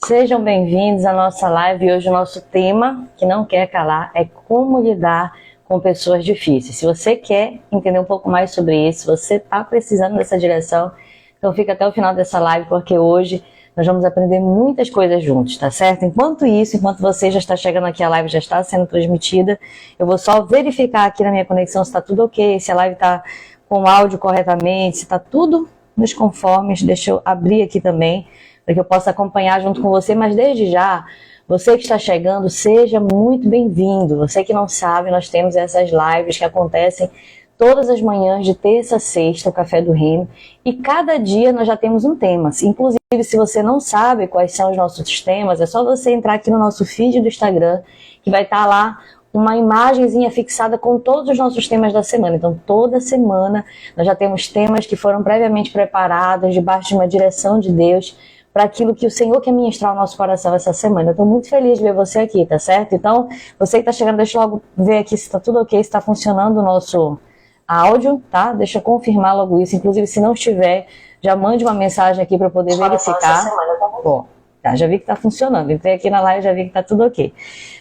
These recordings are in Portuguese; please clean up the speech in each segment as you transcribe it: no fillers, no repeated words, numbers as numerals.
Sejam bem-vindos à nossa live. Hoje o nosso tema, que não quer calar, é como lidar com pessoas difíceis. Se você quer entender um pouco mais sobre isso, se você está precisando dessa direção, então fica até o final dessa live, porque hoje nós vamos aprender muitas coisas juntos, tá certo? Enquanto você já está chegando aqui, a live já está sendo transmitida, eu vou só verificar aqui na minha conexão se está tudo ok, se a live está com o áudio corretamente, se está tudo nos conformes. Deixa eu abrir aqui também, para que eu possa acompanhar junto com você, mas desde já, você que está chegando, seja muito bem-vindo. Você que não sabe, nós temos essas lives que acontecem todas as manhãs de terça a sexta, o Café do Reino, e cada dia nós já temos um tema. Inclusive, se você não sabe quais são os nossos temas, é só você entrar aqui no nosso feed do Instagram, que vai estar lá uma imagenzinha fixada com todos os nossos temas da semana. Então, toda semana nós já temos temas que foram previamente preparados, debaixo de uma direção de Deus, para aquilo que o Senhor quer ministrar ao nosso coração essa semana. Eu estou muito feliz de ver você aqui, tá certo? Então, você que está chegando, deixa eu logo ver aqui se está tudo ok, se está funcionando o nosso áudio, tá? Deixa eu confirmar logo isso. Inclusive, se não estiver, já mande uma mensagem aqui para eu poder verificar. Bom, tá, já vi que está funcionando. Entrei aqui na live, já vi que está tudo ok.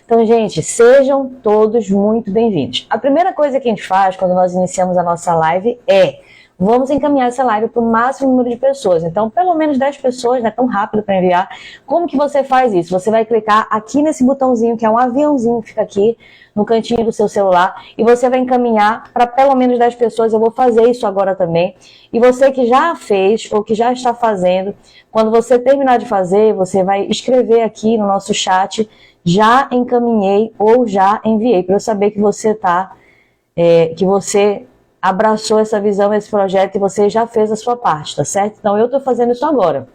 Então, gente, sejam todos muito bem-vindos. A primeira coisa que a gente faz quando nós iniciamos a nossa live é: vamos encaminhar essa live para o máximo número de pessoas. Então, pelo menos 10 pessoas, não é tão rápido para enviar. Como que você faz isso? Você vai clicar aqui nesse botãozinho, que é um aviãozinho que fica aqui no cantinho do seu celular, e você vai encaminhar para pelo menos 10 pessoas. Eu vou fazer isso agora também. E você que já fez ou que já está fazendo, quando você terminar de fazer, você vai escrever aqui no nosso chat: já encaminhei ou já enviei, para eu saber que você que você abraçou essa visão, esse projeto, e você já fez a sua parte, tá certo? Então eu estou fazendo isso agora.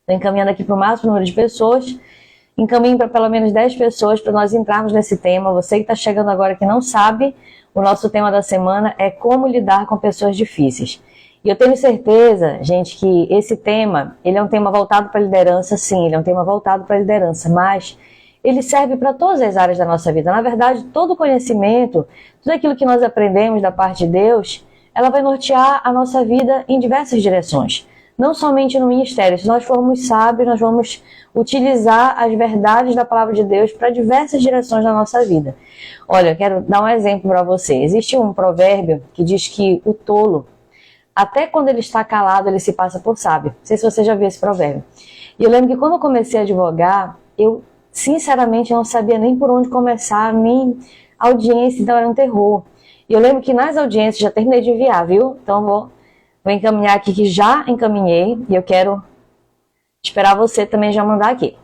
Estou encaminhando aqui para o máximo número de pessoas. Encaminho para pelo menos 10 pessoas para nós entrarmos nesse tema. Você que está chegando agora que não sabe, o nosso tema da semana é como lidar com pessoas difíceis. E eu tenho certeza, gente, que esse tema, ele é um tema voltado para a liderança, sim, ele é um tema voltado para a liderança, mas ele serve para todas as áreas da nossa vida. Na verdade, todo o conhecimento, tudo aquilo que nós aprendemos da parte de Deus, ela vai nortear a nossa vida em diversas direções. Não somente no ministério. Se nós formos sábios, nós vamos utilizar as verdades da palavra de Deus para diversas direções da nossa vida. Olha, eu quero dar um exemplo para você. Existe um provérbio que diz que o tolo, até quando ele está calado, ele se passa por sábio. Não sei se você já viu esse provérbio. E eu lembro que quando eu comecei a advogar, eu sinceramente não sabia nem por onde começar, nem audiência, então era um terror. E eu lembro que nas audiências, já terminei de enviar, viu? Então vou encaminhar aqui, que já encaminhei, e eu quero esperar você também já mandar aqui.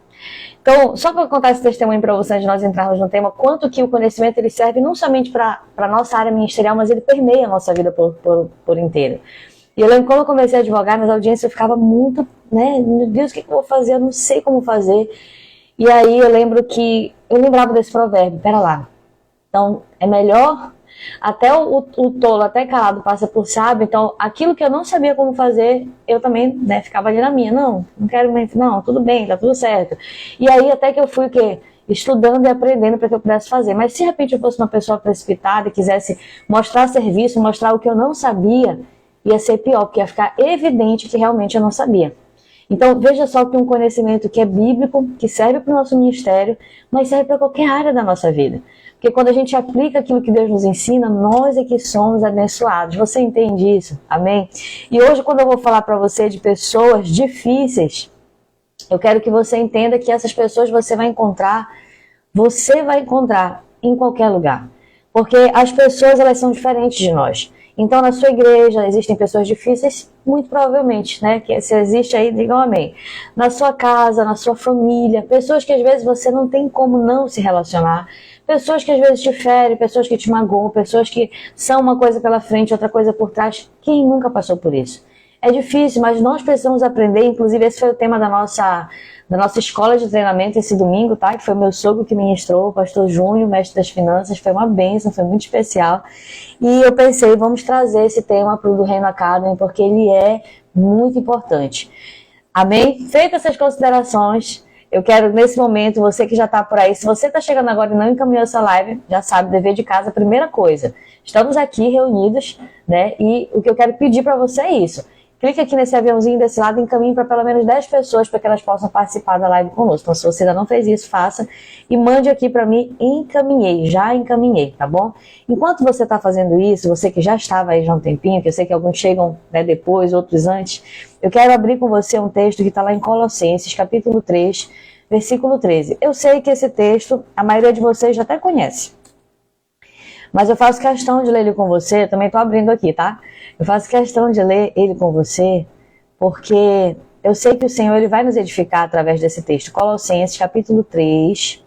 Então, só para contar esse testemunho para vocês, de nós entrarmos no tema, quanto que o conhecimento ele serve não somente para a nossa área ministerial, mas ele permeia a nossa vida por inteiro. E eu lembro que quando eu comecei a advogar, nas audiências eu ficava muito, meu Deus, o que eu vou fazer? Eu não sei como fazer. E aí eu lembro que eu lembrava desse provérbio: pera lá, então é melhor, até o tolo, até calado, passa por sábio. Então aquilo que eu não sabia como fazer, eu também ficava ali na minha: não quero mais, não, tudo bem, tá tudo certo. E aí até que eu fui estudando e aprendendo para que eu pudesse fazer. Mas se de repente eu fosse uma pessoa precipitada e quisesse mostrar serviço, mostrar o que eu não sabia, ia ser pior, porque ia ficar evidente que realmente eu não sabia. Então, veja só que um conhecimento que é bíblico, que serve para o nosso ministério, mas serve para qualquer área da nossa vida. Porque quando a gente aplica aquilo que Deus nos ensina, nós é que somos abençoados. Você entende isso? Amém? E hoje, quando eu vou falar para você de pessoas difíceis, eu quero que você entenda que essas pessoas você vai encontrar em qualquer lugar. Porque as pessoas, elas são diferentes de nós. Então, na sua igreja, existem pessoas difíceis? Muito provavelmente, né? Que se existe aí, digam amém. Na sua casa, na sua família, pessoas que às vezes você não tem como não se relacionar, pessoas que às vezes te ferem, pessoas que te magoam, pessoas que são uma coisa pela frente, outra coisa por trás. Quem nunca passou por isso? É difícil, mas nós precisamos aprender. Inclusive, esse foi o tema da nossa escola de treinamento esse domingo, tá? Que foi o meu sogro que ministrou, o pastor Júnior, mestre das finanças. Foi uma bênção, foi muito especial. E eu pensei, vamos trazer esse tema para o do Reino Academy, porque ele é muito importante. Amém? Feitas essas considerações, eu quero, nesse momento, você que já está por aí, se você está chegando agora e não encaminhou essa live, já sabe, dever de casa, primeira coisa. Estamos aqui reunidos, né? E o que eu quero pedir para você é isso. clique aqui nesse aviãozinho desse lado e encaminhe para pelo menos 10 pessoas para que elas possam participar da live conosco. Então, se você ainda não fez isso, faça e mande aqui para mim, encaminhei, já encaminhei, tá bom? Enquanto você está fazendo isso, você que já estava aí já há um tempinho, que eu sei que alguns chegam, né, depois, outros antes, eu quero abrir com você um texto que está lá em Colossenses, capítulo 3, versículo 13. Eu sei que esse texto, a maioria de vocês já até conhece, mas eu faço questão de ler ele com você, também estou abrindo aqui, tá? Eu faço questão de ler ele com você, porque eu sei que o Senhor ele vai nos edificar através desse texto. Colossenses, capítulo 3,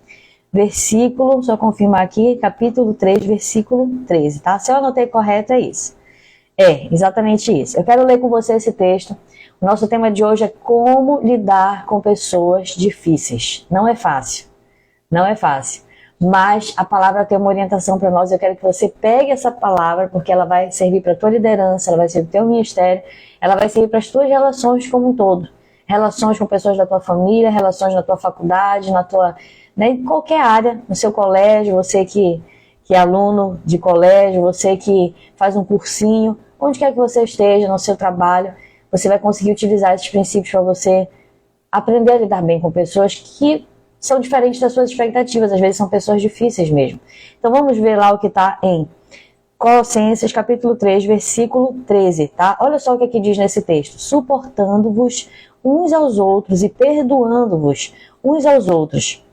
versículo, só confirmar aqui, capítulo 3, versículo 13, tá? Se eu anotei correto, é isso. É, exatamente isso. Eu quero ler com você esse texto. O nosso tema de hoje é como lidar com pessoas difíceis. Não é fácil, não é fácil. Mas a palavra tem uma orientação para nós. Eu quero que você pegue essa palavra, porque ela vai servir para a tua liderança, ela vai servir para o teu ministério, ela vai servir para as tuas relações como um todo. Relações com pessoas da tua família, relações na tua faculdade, na tua, né, em qualquer área, no seu colégio, você que é aluno de colégio, você que faz um cursinho, onde quer que você esteja, no seu trabalho, você vai conseguir utilizar esses princípios para você aprender a lidar bem com pessoas que são diferentes das suas expectativas, às vezes são pessoas difíceis mesmo. Então vamos ver lá o que está em Colossenses capítulo 3, versículo 13, tá? Olha só o que aqui diz nesse texto. Suportando-vos uns aos outros e perdoando-vos uns aos outros.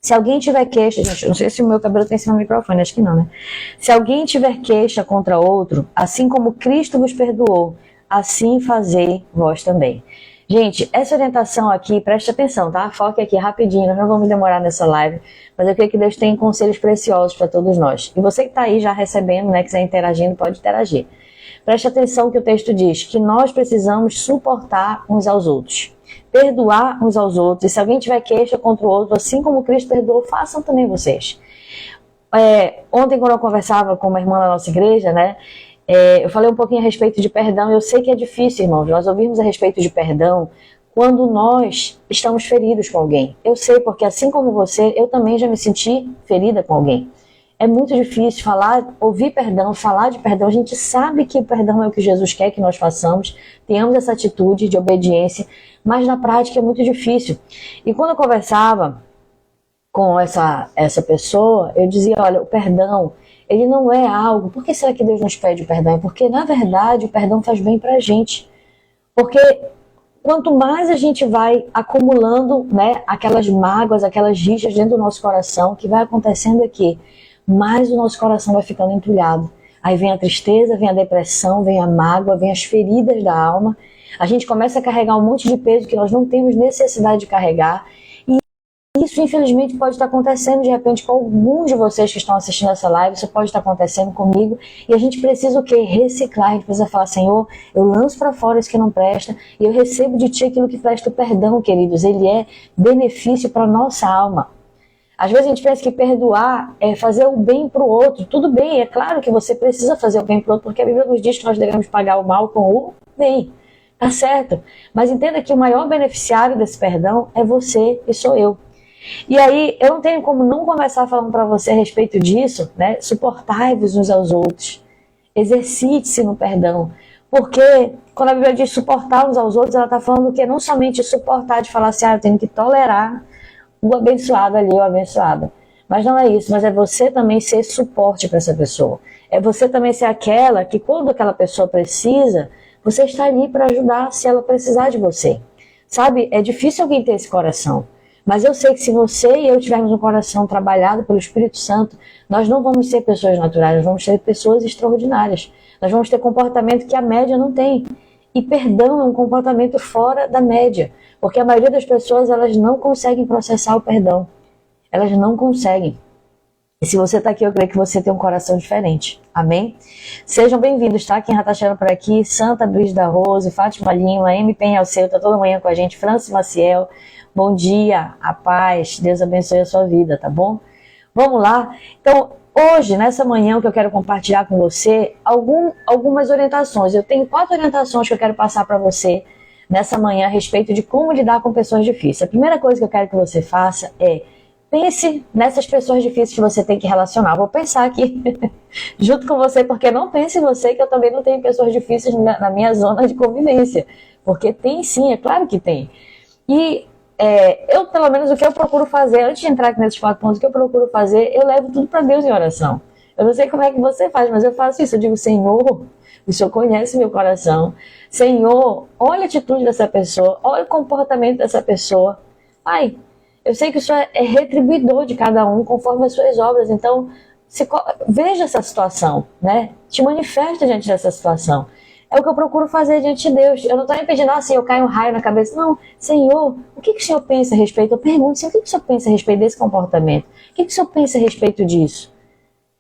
Se alguém tiver queixa, gente, não sei se o meu cabelo tem em cima do microfone, acho que não, né? Se alguém tiver queixa contra outro, assim como Cristo vos perdoou, assim fazei vós também. Gente, essa orientação aqui, preste atenção, tá? Foque aqui rapidinho, nós não vamos demorar nessa live, mas eu creio que Deus tem conselhos preciosos para todos nós. E você que está aí já recebendo, né, quiser interagindo, pode interagir. Preste atenção que o texto diz que nós precisamos suportar uns aos outros, perdoar uns aos outros, e se alguém tiver queixa contra o outro, assim como Cristo perdoou, façam também vocês. Ontem, quando eu conversava com uma irmã da nossa igreja, né, eu falei um pouquinho a respeito de perdão. Eu sei que é difícil, irmãos, nós ouvirmos a respeito de perdão quando nós estamos feridos com alguém. Eu sei, porque assim como você, eu também já me senti ferida com alguém. É muito difícil ouvir perdão, falar de perdão. A gente sabe que o perdão é o que Jesus quer que nós façamos, tenhamos essa atitude de obediência, mas na prática é muito difícil. E quando eu conversava com essa pessoa, eu dizia, olha, o perdão, ele não é algo... Por que será que Deus nos pede o perdão? Porque, na verdade, o perdão faz bem pra gente. Porque quanto mais a gente vai acumulando, né, aquelas mágoas, aquelas rixas dentro do nosso coração, o que vai acontecendo aqui, mais o nosso coração vai ficando entulhado. Aí vem a tristeza, vem a depressão, vem a mágoa, vem as feridas da alma. A gente começa a carregar um monte de peso que nós não temos necessidade de carregar. Isso, infelizmente, pode estar acontecendo, de repente, com alguns de vocês que estão assistindo essa live. Isso pode estar acontecendo comigo. E a gente precisa o quê? Reciclar. A gente precisa falar, Senhor, eu lanço para fora isso que não presta e eu recebo de Ti aquilo que presta. O perdão, queridos, ele é benefício para a nossa alma. Às vezes a gente pensa que perdoar é fazer o bem para o outro. Tudo bem, é claro que você precisa fazer o bem para o outro, porque a Bíblia nos diz que nós devemos pagar o mal com o bem. Tá certo? Mas entenda que o maior beneficiário desse perdão é você e sou eu. E aí, eu não tenho como não começar falando para você a respeito disso, né? Suportai-vos uns aos outros. Exercite-se no perdão. Porque quando a Bíblia diz suportar uns aos outros, ela está falando que não somente suportar, de falar assim, eu tenho que tolerar o abençoado ali, o abençoado. Mas não é isso, mas é você também ser suporte para essa pessoa. É você também ser aquela que, quando aquela pessoa precisa, você está ali para ajudar se ela precisar de você. Sabe, é difícil alguém ter esse coração. Mas eu sei que se você e eu tivermos um coração trabalhado pelo Espírito Santo, nós não vamos ser pessoas naturais, nós vamos ser pessoas extraordinárias. Nós vamos ter comportamento que a média não tem. E perdão é um comportamento fora da média. Porque a maioria das pessoas, elas não conseguem processar o perdão. Elas não conseguem. E se você está aqui, eu creio que você tem um coração diferente. Amém? Sejam bem-vindos, tá? Quem já está chegando por aqui, Santa Brígida Rose, Fátima Lima, M. Penhalceu, tá toda manhã com a gente, Francis Maciel. Bom dia, a paz, Deus abençoe a sua vida, tá bom? Vamos lá. Então, hoje, nessa manhã, o que eu quero compartilhar com você, algumas orientações. Eu tenho 4 orientações que eu quero passar para você nessa manhã a respeito de como lidar com pessoas difíceis. A primeira coisa que eu quero que você faça é pense nessas pessoas difíceis que você tem que relacionar. Vou pensar aqui junto com você, porque não pense em você que eu também não tenho pessoas difíceis na minha zona de convivência. Porque tem sim, é claro que tem. E eu, pelo menos, o que eu procuro fazer, antes de entrar aqui nesses 4 pontos, o que eu procuro fazer, eu levo tudo para Deus em oração. Eu não sei como é que você faz, mas eu faço isso. Eu digo, Senhor, o Senhor conhece meu coração. Senhor, olha a atitude dessa pessoa, olha o comportamento dessa pessoa. Pai, eu sei que o Senhor é retribuidor de cada um conforme as suas obras. Então, veja essa situação, né? Te manifesta diante dessa situação. É o que eu procuro fazer diante de Deus. Eu não estou impedindo, assim, eu caio um raio na cabeça. Não, Senhor, o que o Senhor pensa a respeito? Eu pergunto, Senhor, o que o Senhor pensa a respeito desse comportamento? O que o Senhor pensa a respeito disso?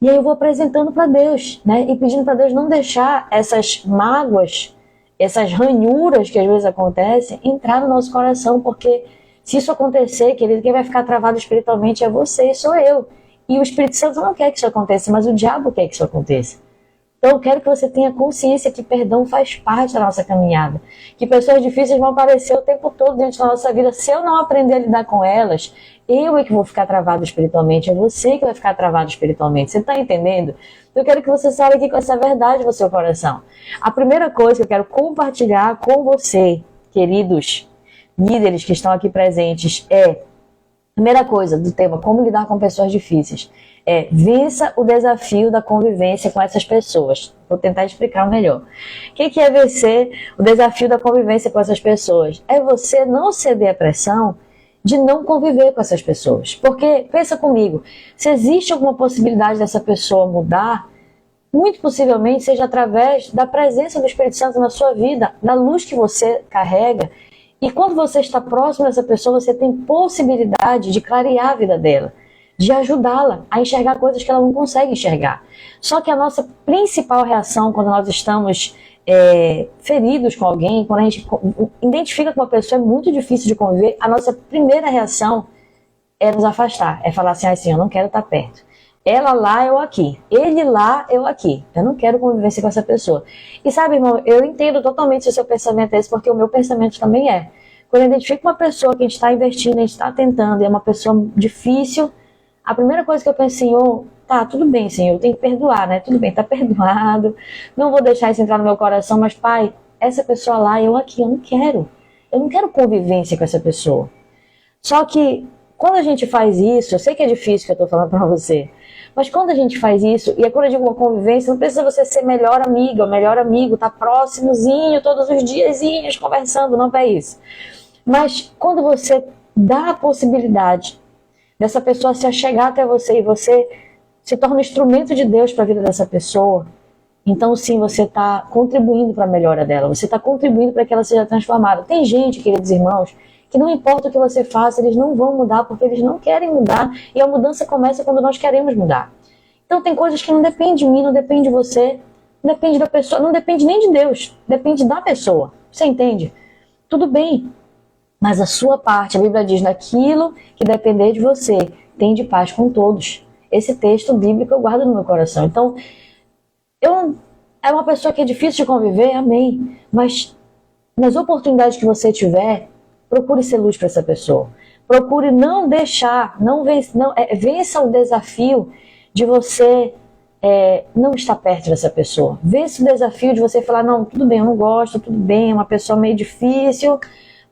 E aí eu vou apresentando para Deus, né? E pedindo para Deus não deixar essas mágoas, essas ranhuras que às vezes acontecem, entrar no nosso coração, porque se isso acontecer, querido, quem vai ficar travado espiritualmente é você, sou eu. E o Espírito Santo não quer que isso aconteça, mas o diabo quer que isso aconteça. Então eu quero que você tenha consciência que perdão faz parte da nossa caminhada. Que pessoas difíceis vão aparecer o tempo todo dentro da nossa vida. Se eu não aprender a lidar com elas, eu é que vou ficar travado espiritualmente. É você que vai ficar travado espiritualmente. Você está entendendo? Eu quero que você saia aqui com essa verdade no seu coração. A primeira coisa que eu quero compartilhar com você, queridos líderes que estão aqui presentes, primeira coisa do tema, como lidar com pessoas difíceis, vença o desafio da convivência com essas pessoas. Vou tentar explicar melhor. O que é vencer o desafio da convivência com essas pessoas? É você não ceder à pressão de não conviver com essas pessoas. Porque, pensa comigo, se existe alguma possibilidade dessa pessoa mudar, muito possivelmente seja através da presença do Espírito Santo na sua vida, da luz que você carrega. E quando você está próximo dessa pessoa, você tem possibilidade de clarear a vida dela, de ajudá-la a enxergar coisas que ela não consegue enxergar. Só que a nossa principal reação quando nós estamos feridos com alguém, quando a gente identifica que uma pessoa é muito difícil de conviver, a nossa primeira reação é nos afastar, é falar assim, eu não quero estar perto. Ela lá, eu aqui. Ele lá, eu aqui. Eu não quero convivência com essa pessoa. E sabe, irmão, eu entendo totalmente se o seu pensamento é esse, porque o meu pensamento também é. Quando eu identifico uma pessoa que a gente está investindo, a gente está tentando, e é uma pessoa difícil, a primeira coisa que eu penso, Senhor, tá, tudo bem, Senhor, eu tenho que perdoar, né? Tudo bem, tá perdoado. Não vou deixar isso entrar no meu coração, mas, Pai, essa pessoa lá, eu aqui, eu não quero. Eu não quero convivência com essa pessoa. Só que, quando a gente faz isso, eu sei que é difícil que eu tô falando pra você, mas quando a gente faz isso, e quando eu digo uma convivência, não precisa você ser melhor amiga ou melhor amigo, tá próximozinho, todos os diazinhos, conversando, não é isso. Mas quando você dá a possibilidade dessa pessoa se achegar até você e você se torna um instrumento de Deus para a vida dessa pessoa, então sim, você está contribuindo para a melhora dela, você está contribuindo para que ela seja transformada. Tem gente, queridos irmãos, que não importa o que você faça, eles não vão mudar porque eles não querem mudar, e a mudança começa quando nós queremos mudar. Então tem coisas que não dependem de mim, não depende de você, não depende da pessoa, não depende nem de Deus, depende da pessoa. Você entende? Tudo bem, mas a sua parte, a Bíblia diz, naquilo que depender de você, tem de paz com todos. Esse texto bíblico eu guardo no meu coração. Então, é uma pessoa que é difícil de conviver, amém, mas nas oportunidades que você tiver, procure ser luz para essa pessoa. Procure não deixar, vença o desafio de você não estar perto dessa pessoa. Vença o desafio de você falar, não, tudo bem, eu não gosto, tudo bem, é uma pessoa meio difícil,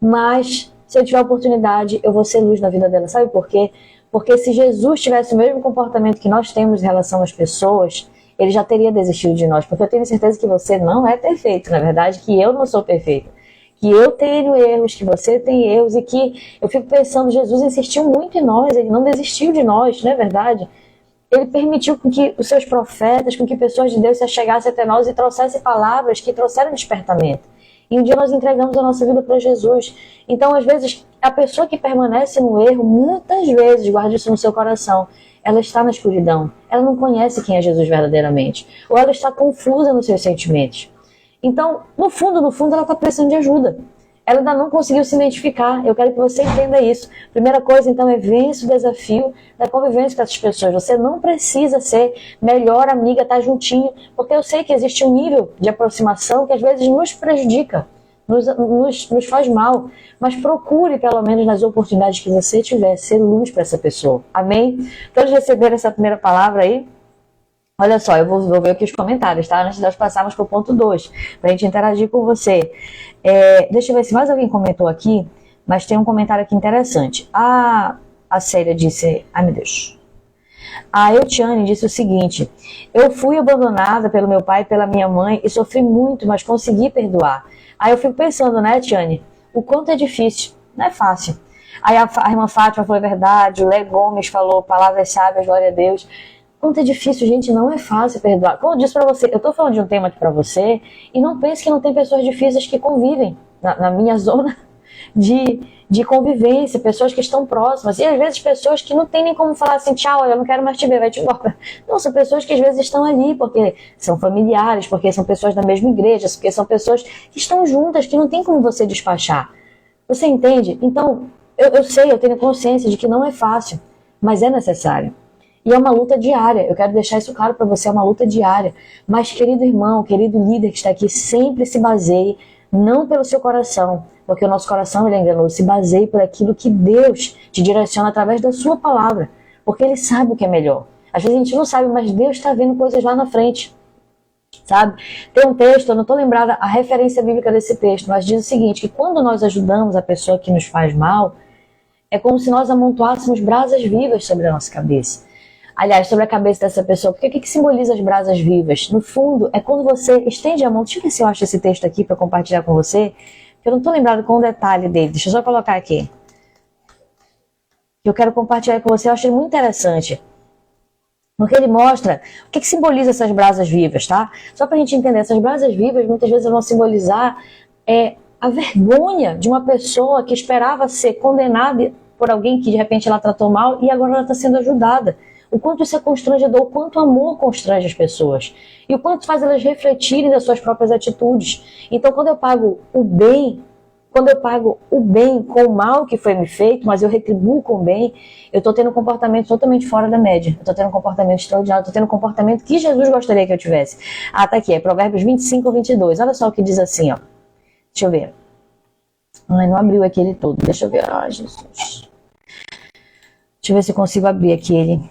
mas se eu tiver a oportunidade, eu vou ser luz na vida dela. Sabe por quê? Porque se Jesus tivesse o mesmo comportamento que nós temos em relação às pessoas, ele já teria desistido de nós. Porque eu tenho certeza que você não é perfeito, na verdade, que eu não sou perfeita. Que eu tenho erros, que você tem erros, e que eu fico pensando, Jesus insistiu muito em nós, ele não desistiu de nós, não é verdade? Ele permitiu com que os seus profetas, com que pessoas de Deus se achegassem até nós e trouxessem palavras que trouxeram despertamento. E um dia nós entregamos a nossa vida para Jesus. Então, às vezes, a pessoa que permanece no erro, muitas vezes, guarde isso no seu coração, ela está na escuridão, ela não conhece quem é Jesus verdadeiramente, ou ela está confusa nos seus sentimentos. Então, no fundo, ela está precisando de ajuda. Ela ainda não conseguiu se identificar. Eu quero que você entenda isso. Primeira coisa, então, é vencer o desafio da convivência com essas pessoas. Você não precisa ser melhor amiga, estar juntinho, porque eu sei que existe um nível de aproximação que às vezes nos prejudica. nos faz mal. Mas procure, pelo menos nas oportunidades que você tiver, ser luz para essa pessoa. Amém? Todos receberam essa primeira palavra aí? Olha só, eu vou ver aqui os comentários, tá? Antes de nós passarmos para o ponto 2, para a gente interagir com você. Deixa eu ver se mais alguém comentou aqui, mas tem um comentário aqui interessante. A Célia disse... Ai, meu Deus. A Eutiane disse o seguinte: eu fui abandonada pelo meu pai e pela minha mãe e sofri muito, mas consegui perdoar. Aí eu fico pensando, né, Tiane, o quanto é difícil, não é fácil. Aí a irmã Fátima falou a verdade, o Lé Gomes falou palavras sábias, glória a Deus. Quanto é difícil, gente, não é fácil perdoar. Como eu disse pra você, eu tô falando de um tema aqui pra você, e não pense que não tem pessoas difíceis que convivem na minha zona de convivência, pessoas que estão próximas, e às vezes pessoas que não tem nem como falar assim, tchau, eu não quero mais te ver, vai te embora. Não, são pessoas que às vezes estão ali, porque são familiares, porque são pessoas da mesma igreja, porque são pessoas que estão juntas, que não tem como você despachar. Você entende? Então, eu sei, eu tenho consciência de que não é fácil, mas é necessário. E é uma luta diária, eu quero deixar isso claro para você, é uma luta diária. Mas, querido irmão, querido líder que está aqui, sempre se baseie, não pelo seu coração, porque o nosso coração ele é enganoso, se baseie por aquilo que Deus te direciona através da sua palavra, porque Ele sabe o que é melhor. Às vezes a gente não sabe, mas Deus está vendo coisas lá na frente, sabe? Tem um texto, eu não estou lembrada a referência bíblica desse texto, mas diz o seguinte, que quando nós ajudamos a pessoa que nos faz mal, é como se nós amontoássemos brasas vivas sobre a nossa cabeça. Aliás, sobre a cabeça dessa pessoa, porque o que simboliza as brasas vivas? No fundo, é quando você estende a mão. Deixa eu ver se eu acho esse texto aqui para compartilhar com você, que eu não estou lembrado com o detalhe dele. Deixa eu só colocar aqui. Eu quero compartilhar com você, eu achei muito interessante. Porque ele mostra o que simboliza essas brasas vivas, tá? Só para a gente entender, essas brasas vivas muitas vezes vão simbolizar a vergonha de uma pessoa que esperava ser condenada por alguém que de repente ela tratou mal e agora ela está sendo ajudada. O quanto isso é constrangedor, o quanto o amor constrange as pessoas. E o quanto faz elas refletirem das suas próprias atitudes. Então, quando eu pago o bem com o mal que foi me feito, mas eu retribuo com o bem, eu estou tendo um comportamento totalmente fora da média. Eu estou tendo um comportamento extraordinário, estou tendo um comportamento que Jesus gostaria que eu tivesse. Ah, tá aqui, é Provérbios 25, 22. Olha só o que diz assim, ó. Deixa eu ver. Ai, não abriu aqui ele todo. Deixa eu ver. Ai, Jesus. Deixa eu ver se eu consigo abrir aqui ele.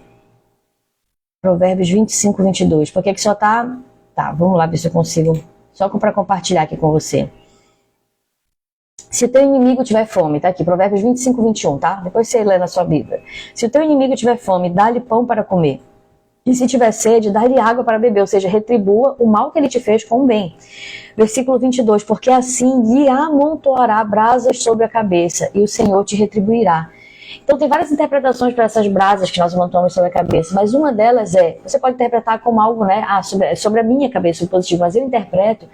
Provérbios 25, 22. Por que só tá... Tá, vamos lá ver se eu consigo. Só para compartilhar aqui com você. Se o teu inimigo tiver fome, tá aqui, Provérbios 25, 21, tá? Depois você lê na sua Bíblia. Se o teu inimigo tiver fome, dá-lhe pão para comer. E se tiver sede, dá-lhe água para beber. Ou seja, retribua o mal que ele te fez com o bem. Versículo 22. Porque assim lhe amontoará brasas sobre a cabeça, e o Senhor te retribuirá. Então tem várias interpretações para essas brasas que nós montamos sobre a cabeça, mas uma delas você pode interpretar como algo, né, sobre a minha cabeça, o positivo, mas eu interpreto,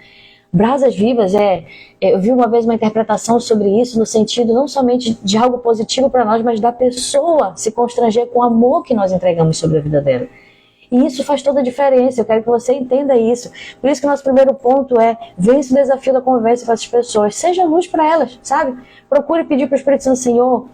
brasas vivas eu vi uma vez uma interpretação sobre isso no sentido não somente de algo positivo para nós, mas da pessoa se constranger com o amor que nós entregamos sobre a vida dela. E isso faz toda a diferença, eu quero que você entenda isso. Por isso que o nosso primeiro ponto vence o desafio da convivência com essas pessoas, seja luz para elas, sabe? Procure pedir para o Espírito Santo, Senhor,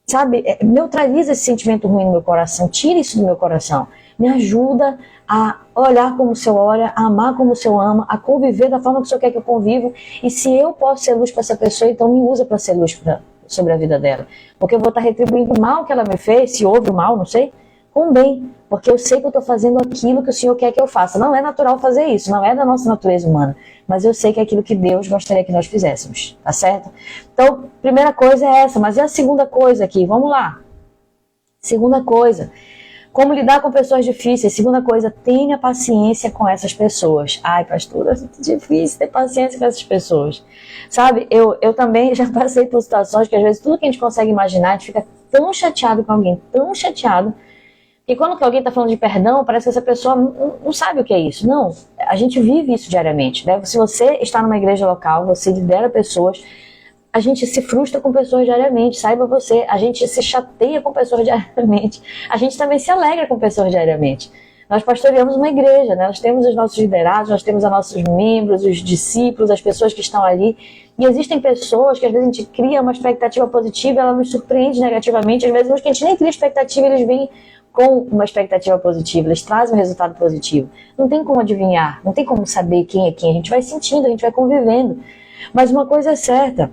sabe, neutraliza esse sentimento ruim no meu coração, tira isso do meu coração, me ajuda a olhar como o Senhor olha, a amar como o Senhor ama, a conviver da forma que o Senhor quer que eu conviva, e se eu posso ser luz para essa pessoa, então me usa para ser luz sobre a vida dela, porque eu vou estar retribuindo o mal que ela me fez, se houve o mal, não sei, com bem, porque eu sei que eu estou fazendo aquilo que o Senhor quer que eu faça. Não é natural fazer isso, não é da nossa natureza humana, mas eu sei que é aquilo que Deus gostaria que nós fizéssemos, tá certo? Então, primeira coisa é essa, mas e a segunda coisa aqui? Vamos lá. Segunda coisa, como lidar com pessoas difíceis? Segunda coisa, tenha paciência com essas pessoas. Ai, pastora, é muito difícil ter paciência com essas pessoas. Sabe, eu também já passei por situações que às vezes tudo que a gente consegue imaginar, a gente fica tão chateado com alguém, tão chateado, e quando alguém está falando de perdão, parece que essa pessoa não sabe o que é isso. Não, a gente vive isso diariamente, né? Se você está numa igreja local, você lidera pessoas, a gente se frustra com pessoas diariamente, saiba você, a gente se chateia com pessoas diariamente, a gente também se alegra com pessoas diariamente. Nós pastoreamos uma igreja, né? Nós temos os nossos liderados, nós temos os nossos membros, os discípulos, as pessoas que estão ali, e existem pessoas que às vezes a gente cria uma expectativa positiva, ela nos surpreende negativamente, às vezes que a gente nem cria expectativa, eles vêm com uma expectativa positiva, eles trazem um resultado positivo. Não tem como adivinhar, não tem como saber quem é quem, a gente vai sentindo, a gente vai convivendo. Mas uma coisa é certa,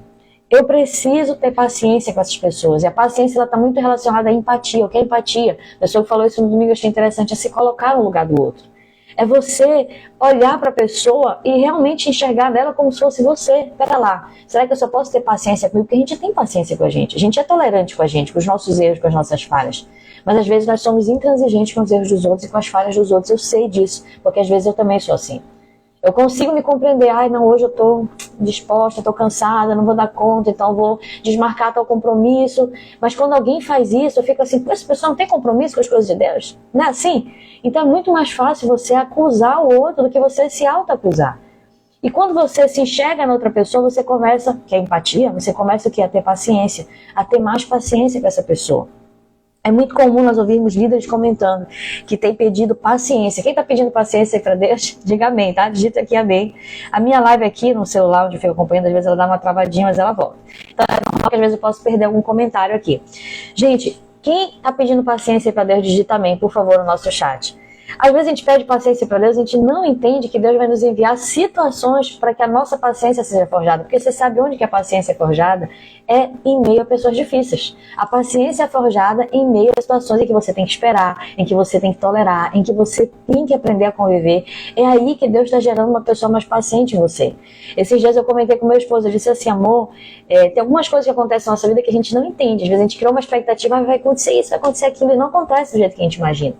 eu preciso ter paciência com essas pessoas. E a paciência está muito relacionada à empatia. O que é empatia? A pessoa que falou isso no domingo, eu achei interessante, é se colocar no lugar do outro. É você olhar para a pessoa e realmente enxergar dela como se fosse você. Pera lá, será que eu só posso ter paciência comigo? Porque a gente tem paciência com a gente. A gente é tolerante com a gente, com os nossos erros, com as nossas falhas. Mas às vezes nós somos intransigentes com os erros dos outros e com as falhas dos outros. Eu sei disso, porque às vezes eu também sou assim. Eu consigo me compreender, ai não, hoje eu estou disposta, estou cansada, não vou dar conta, então vou desmarcar tal compromisso. Mas quando alguém faz isso, eu fico assim, pô, essa pessoa não tem compromisso com as coisas de Deus? Não é assim? Então é muito mais fácil você acusar o outro do que você se auto-acusar. E quando você se enxerga na outra pessoa, você começa, que é empatia, você começa o quê? A ter paciência, a ter mais paciência com essa pessoa. É muito comum nós ouvirmos líderes comentando que tem pedido paciência. Quem está pedindo paciência para Deus, diga amém, tá? Digita aqui amém. A minha live aqui no celular, onde eu fico acompanhando, às vezes ela dá uma travadinha, mas ela volta. Então é normal que às vezes eu posso perder algum comentário aqui. Gente, quem está pedindo paciência para Deus, digita amém, por favor, no nosso chat. Às vezes a gente pede paciência para Deus, a gente não entende que Deus vai nos enviar situações para que a nossa paciência seja forjada. Porque você sabe onde que a paciência é forjada? É em meio a pessoas difíceis. A paciência é forjada em meio a situações em que você tem que esperar, em que você tem que tolerar, em que você tem que aprender a conviver. É aí que Deus está gerando uma pessoa mais paciente em você. Esses dias eu comentei com meu esposo, eu disse assim, amor, tem algumas coisas que acontecem na nossa vida que a gente não entende. Às vezes a gente criou uma expectativa, vai acontecer isso, vai acontecer aquilo, e não acontece do jeito que a gente imagina.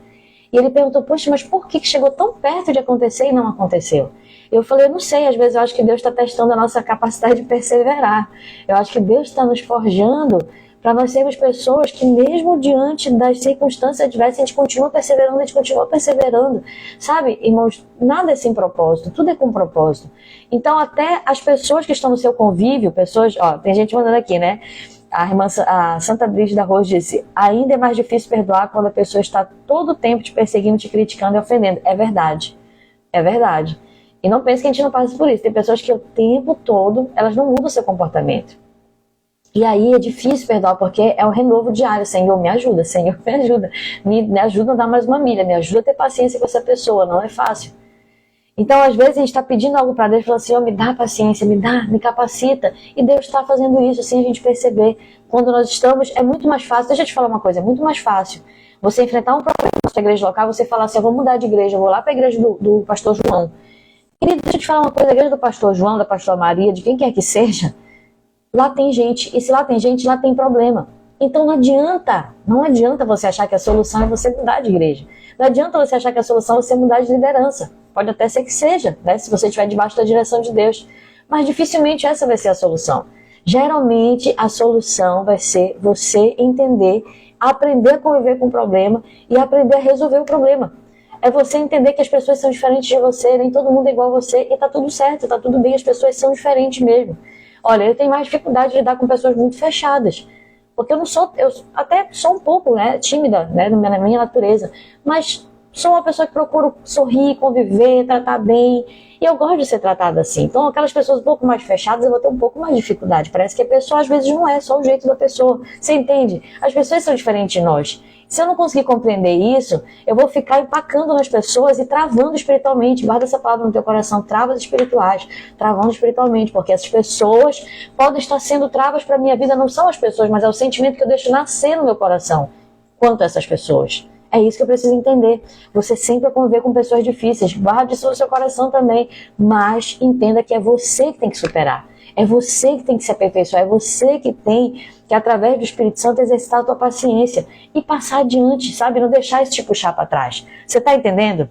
E ele perguntou, poxa, mas por que chegou tão perto de acontecer e não aconteceu? Eu falei, eu não sei, às vezes eu acho que Deus está testando a nossa capacidade de perseverar. Eu acho que Deus está nos forjando para nós sermos pessoas que mesmo diante das circunstâncias adversas, a gente continua perseverando. Sabe, irmãos, nada é sem propósito, tudo é com propósito. Então até as pessoas que estão no seu convívio, pessoas, ó, tem gente mandando aqui, né? A Santa Brígida Rose disse, ainda é mais difícil perdoar quando a pessoa está todo o tempo te perseguindo, te criticando e ofendendo. É verdade. É verdade. E não pense que a gente não passa por isso. Tem pessoas que o tempo todo, elas não mudam o seu comportamento. E aí é difícil perdoar, porque é um renovo diário. Senhor, me ajuda. Senhor, me ajuda. Me ajuda a dar mais uma milha. Me ajuda a ter paciência com essa pessoa. Não é fácil. Então, às vezes, a gente está pedindo algo para Deus e fala assim, me dá paciência, me capacita. E Deus está fazendo isso sem a gente perceber. Quando nós estamos, é muito mais fácil. Deixa eu te falar uma coisa, é muito mais fácil você enfrentar um problema na sua igreja local, você falar assim, eu vou mudar de igreja, eu vou lá para a igreja do pastor João. Querido, deixa eu te falar uma coisa, a igreja do pastor João, da pastor Maria, de quem quer que seja, lá tem gente. E se lá tem gente, lá tem problema. Então não adianta você achar que a solução é você mudar de igreja. Não adianta você achar que a solução é você mudar de liderança. Pode até ser que seja, né, se você estiver debaixo da direção de Deus. Mas dificilmente essa vai ser a solução. Geralmente a solução vai ser você entender, aprender a conviver com o problema e aprender a resolver o problema. É você entender que as pessoas são diferentes de você, nem todo mundo é igual a você, e tá tudo certo, tá tudo bem, as pessoas são diferentes mesmo. Olha, eu tenho mais dificuldade de lidar com pessoas muito fechadas. Porque eu até sou um pouco, né, tímida, né, na minha natureza, mas sou uma pessoa que procuro sorrir, conviver, tratar bem, e eu gosto de ser tratada assim. Então aquelas pessoas um pouco mais fechadas eu vou ter um pouco mais de dificuldade. Parece que a pessoa às vezes não é só o jeito da pessoa, você entende? As pessoas são diferentes de nós. Se eu não conseguir compreender isso, eu vou ficar empacando nas pessoas e travando espiritualmente. Guarda essa palavra no teu coração, travas espirituais, travando espiritualmente, porque essas pessoas podem estar sendo travas para a minha vida, não são as pessoas, mas é o sentimento que eu deixo nascer no meu coração quanto a essas pessoas. É isso que eu preciso entender. Você sempre vai conviver com pessoas difíceis, guarde isso no seu coração também, mas entenda que é você que tem que superar. É você que tem que se aperfeiçoar, é você que tem que, através do Espírito Santo, exercitar a tua paciência e passar adiante, sabe? Não deixar isso te puxar para trás. Você está entendendo?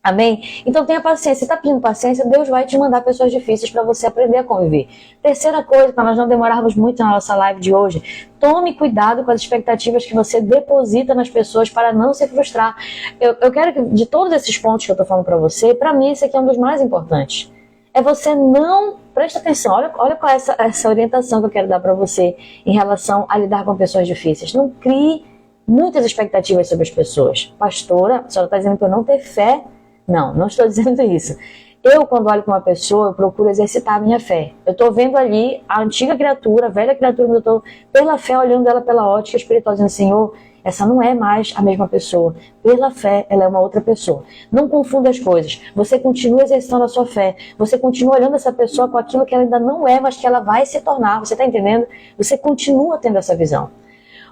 Amém? Então tenha paciência. Você está pedindo paciência, Deus vai te mandar pessoas difíceis para você aprender a conviver. Terceira coisa, para nós não demorarmos muito na nossa live de hoje, tome cuidado com as expectativas que você deposita nas pessoas para não se frustrar. Eu quero que, de todos esses pontos que eu estou falando para você, para mim esse aqui é um dos mais importantes. É você não... Presta atenção, olha qual é essa orientação que eu quero dar para você em relação a lidar com pessoas difíceis. Não crie muitas expectativas sobre as pessoas. Pastora, a senhora está dizendo que eu não ter fé? Não estou dizendo isso. Eu, quando olho para uma pessoa, eu procuro exercitar a minha fé. Eu estou vendo ali a antiga criatura, a velha criatura, mas eu estou pela fé olhando ela pela ótica espiritual, dizendo, Senhor, Essa não é mais a mesma pessoa. Pela fé, ela é uma outra pessoa. Não confunda as coisas. Você continua exercitando a sua fé. Você continua olhando essa pessoa com aquilo que ela ainda não é, mas que ela vai se tornar. Você está entendendo? Você continua tendo essa visão.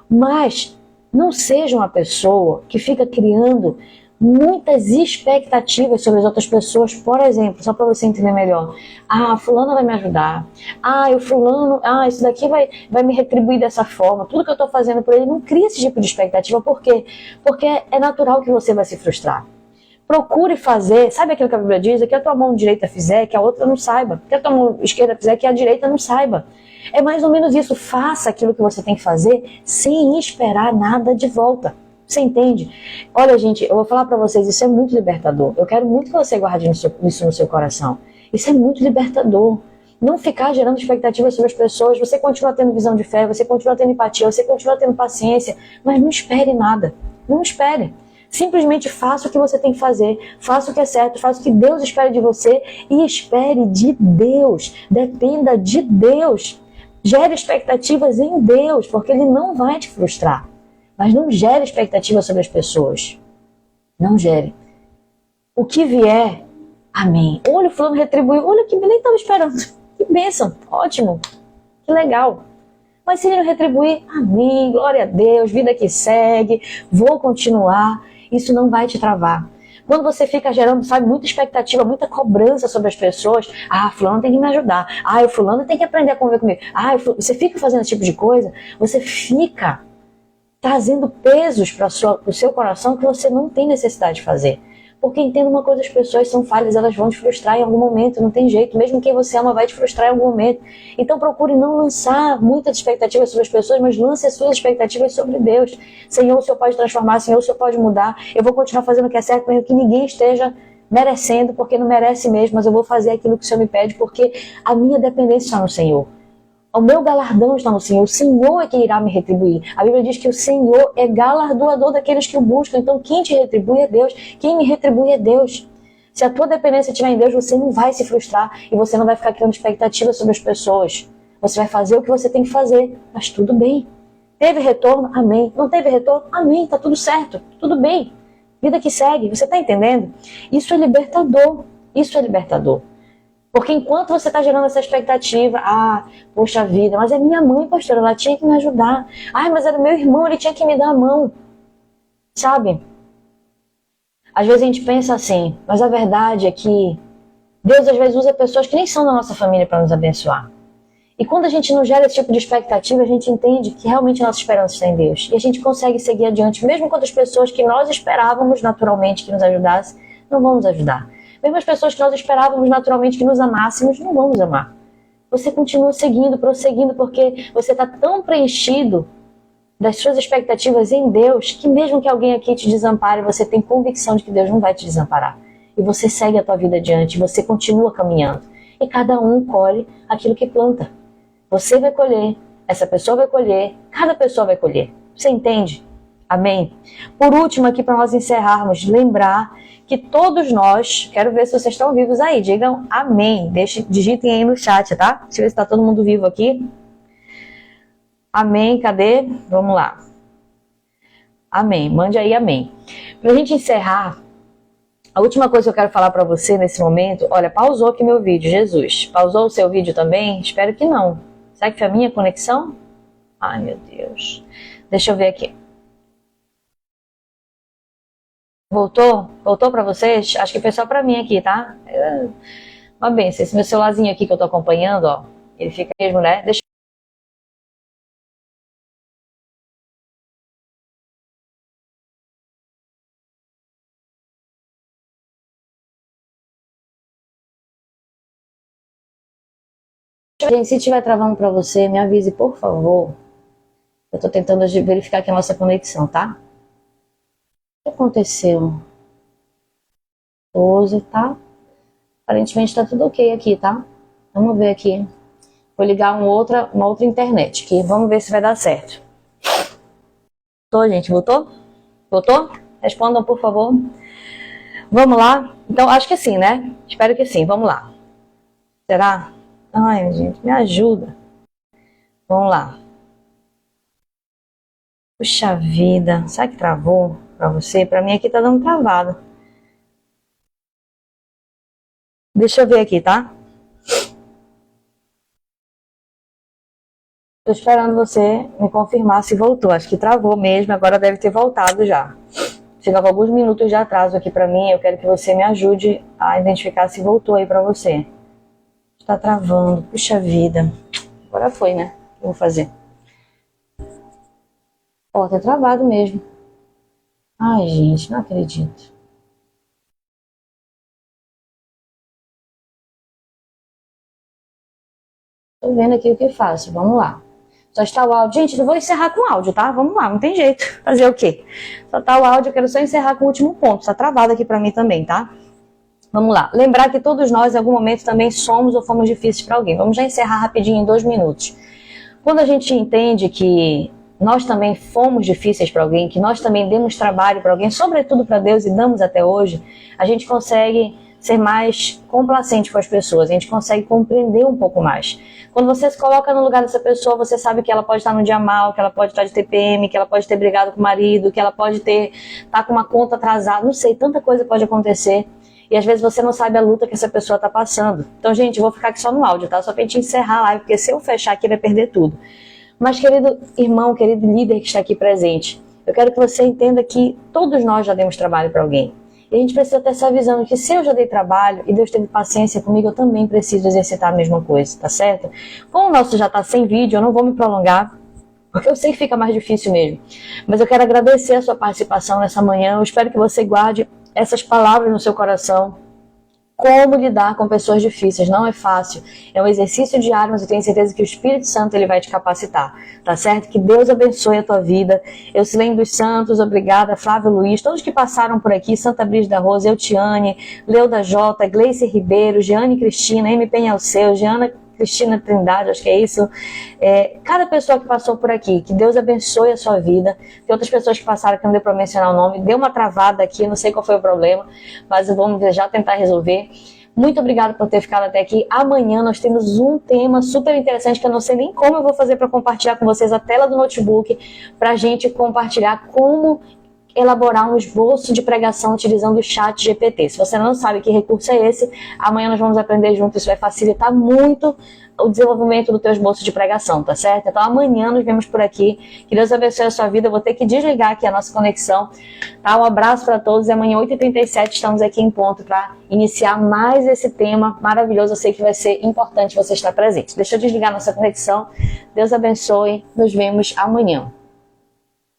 Mas não seja uma pessoa que fica criando muitas expectativas sobre as outras pessoas. Por exemplo, só para você entender melhor. Ah, fulano vai me ajudar. Ah, o fulano, isso daqui vai me retribuir dessa forma. Tudo que eu estou fazendo por ele, não cria esse tipo de expectativa. Por quê? Porque é natural que você vai se frustrar. Procure fazer, sabe aquilo que a Bíblia diz? Que a tua mão direita fizer, que a outra não saiba. Que a tua mão esquerda fizer, que a direita não saiba. É mais ou menos isso. Faça aquilo que você tem que fazer sem esperar nada de volta. Você entende? Olha, gente, eu vou falar pra vocês, isso é muito libertador. Eu quero muito que você guarde isso no seu coração. Isso é muito libertador. Não ficar gerando expectativas sobre as pessoas. Você continua tendo visão de fé, você continua tendo empatia, você continua tendo paciência, mas não espere nada. Não espere. Simplesmente faça o que você tem que fazer, faça o que é certo, faça o que Deus espera de você e espere de Deus. Dependa de Deus. Gere expectativas em Deus, porque Ele não vai te frustrar. Mas não gere expectativa sobre as pessoas. Não gere. O que vier, amém. Olha, o fulano retribuiu. Olha, que nem estava esperando. Que bênção. Ótimo. Que legal. Mas se ele não retribuir, amém. Glória a Deus. Vida que segue. Vou continuar. Isso não vai te travar. Quando você fica gerando, sabe, muita expectativa, muita cobrança sobre as pessoas. Ah, fulano tem que me ajudar. Ah, o fulano tem que aprender a conviver comigo. Ah, você fica fazendo esse tipo de coisa. Você fica trazendo pesos para o seu coração que você não tem necessidade de fazer. Porque entenda uma coisa, as pessoas são falhas, elas vão te frustrar em algum momento, não tem jeito. Mesmo quem você ama vai te frustrar em algum momento. Então procure não lançar muitas expectativas sobre as pessoas, mas lance as suas expectativas sobre Deus. Senhor, o Senhor pode transformar, Senhor, o Senhor pode mudar. Eu vou continuar fazendo o que é certo, mesmo que ninguém esteja merecendo, porque não merece mesmo, mas eu vou fazer aquilo que o Senhor me pede, porque a minha dependência está no Senhor. O meu galardão está no Senhor. O Senhor é quem irá me retribuir. A Bíblia diz que o Senhor é galardoador daqueles que o buscam. Então quem te retribui é Deus. Quem me retribui é Deus. Se a tua dependência estiver em Deus, você não vai se frustrar e você não vai ficar criando expectativas sobre as pessoas. Você vai fazer o que você tem que fazer. Mas tudo bem. Teve retorno? Amém. Não teve retorno? Amém. Tá tudo certo. Tudo bem. Vida que segue. Você está entendendo? Isso é libertador. Isso é libertador. Porque enquanto você está gerando essa expectativa, poxa vida, mas é minha mãe, pastora, ela tinha que me ajudar. Mas era meu irmão, ele tinha que me dar a mão. Sabe? Às vezes a gente pensa assim, mas a verdade é que Deus às vezes usa pessoas que nem são da nossa família para nos abençoar. E quando a gente não gera esse tipo de expectativa, a gente entende que realmente a nossa esperança está em Deus. E a gente consegue seguir adiante, mesmo quando as pessoas que nós esperávamos naturalmente que nos ajudassem, não vão nos ajudar. Mesmo as pessoas que nós esperávamos naturalmente que nos amássemos, não vão nos amar. Você continua seguindo, prosseguindo, porque você está tão preenchido das suas expectativas em Deus, que mesmo que alguém aqui te desampare, você tem convicção de que Deus não vai te desamparar. E você segue a tua vida adiante, você continua caminhando. E cada um colhe aquilo que planta. Você vai colher, essa pessoa vai colher, cada pessoa vai colher. Você entende? Amém? Por último, aqui para nós encerrarmos, lembrar que todos nós, quero ver se vocês estão vivos aí, digam amém, digitem aí no chat, tá? Deixa eu ver se está todo mundo vivo aqui. Amém, cadê? Vamos lá. Amém, mande aí amém. Para a gente encerrar, a última coisa que eu quero falar para você nesse momento, olha, pausou aqui meu vídeo, Jesus. Pausou o seu vídeo também? Espero que não. Será que foi a minha conexão? Ai, meu Deus. Deixa eu ver aqui. Voltou? Voltou pra vocês? Acho que foi só pra mim aqui, tá? Uma benção. Esse meu celularzinho aqui que eu tô acompanhando, ó. Ele fica mesmo, né? Deixa Gente, se estiver travando pra você, me avise, por favor. Eu tô tentando verificar aqui a nossa conexão, tá? O que aconteceu? 12, tá? Aparentemente tá tudo ok aqui, tá? Vamos ver aqui. Vou ligar uma outra internet aqui. Vamos ver se vai dar certo. Voltou, gente? Voltou? Voltou? Respondam, por favor. Vamos lá? Então, acho que sim, né? Espero que sim. Vamos lá. Será? Ai, gente, me ajuda. Vamos lá. Puxa vida, será que travou pra você? Pra mim aqui tá dando travado. Deixa eu ver aqui, tá? Tô esperando você me confirmar se voltou. Acho que travou mesmo, agora deve ter voltado já. Chegava alguns minutos de atraso aqui pra mim, eu quero que você me ajude a identificar se voltou aí pra você. Tá travando, puxa vida. Agora foi, né? O que eu vou fazer? Ó, tá travado mesmo. Ai, gente, não acredito. Tô vendo aqui o que faço, vamos lá. Só está o áudio. Gente, eu vou encerrar com o áudio, tá? Vamos lá, não tem jeito. Fazer o quê? Só tá o áudio, eu quero só encerrar com o último ponto. Tá travado aqui pra mim também, tá? Vamos lá. Lembrar que todos nós, em algum momento, também somos ou fomos difíceis para alguém. Vamos já encerrar rapidinho em 2 minutos. Quando a gente entende que nós também fomos difíceis para alguém, que nós também demos trabalho para alguém, sobretudo para Deus e damos até hoje, a gente consegue ser mais complacente com as pessoas, a gente consegue compreender um pouco mais. Quando você se coloca no lugar dessa pessoa, você sabe que ela pode estar num dia mal, que ela pode estar de TPM, que ela pode ter brigado com o marido, que ela pode estar com uma conta atrasada, não sei, tanta coisa pode acontecer. E às vezes você não sabe a luta que essa pessoa está passando. Então, gente, eu vou ficar aqui só no áudio, tá? Só pra gente encerrar a live, porque se eu fechar aqui vai perder tudo. Mas, querido irmão, querido líder que está aqui presente, eu quero que você entenda que todos nós já demos trabalho para alguém. E a gente precisa ter essa visão de que se eu já dei trabalho e Deus teve paciência comigo, eu também preciso exercitar a mesma coisa, tá certo? Como o nosso já está sem vídeo, eu não vou me prolongar, porque eu sei que fica mais difícil mesmo. Mas eu quero agradecer a sua participação nessa manhã. Eu espero que você guarde essas palavras no seu coração. Como lidar com pessoas difíceis, não é fácil. É um exercício diário, mas eu tenho certeza que o Espírito Santo ele vai te capacitar, tá certo? Que Deus abençoe a tua vida. Eu se lembro dos santos, obrigada, Flávio Luiz, todos que passaram por aqui, Santa Brígida Rosa, Eutiane, Leuda Jota, Gleice Ribeiro, Jeane Cristina, M. Penhalceu, Jeana Cristina Trindade, acho que é isso. Cada pessoa que passou por aqui, que Deus abençoe a sua vida. Tem outras pessoas que passaram que não deu para mencionar o nome. Deu uma travada aqui, não sei qual foi o problema, mas vamos já tentar resolver. Muito obrigada por ter ficado até aqui. Amanhã nós temos um tema super interessante que eu não sei nem como eu vou fazer para compartilhar com vocês a tela do notebook, para a gente compartilhar como elaborar um esboço de pregação utilizando o chat GPT. Se você não sabe que recurso é esse, amanhã nós vamos aprender juntos, isso vai facilitar muito o desenvolvimento do teu esboço de pregação, tá certo? Então amanhã nos vemos por aqui, que Deus abençoe a sua vida, eu vou ter que desligar aqui a nossa conexão, tá? Um abraço para todos e amanhã 8h37 estamos aqui em ponto para iniciar mais esse tema maravilhoso, eu sei que vai ser importante você estar presente. Deixa eu desligar nossa conexão, Deus abençoe, nos vemos amanhã.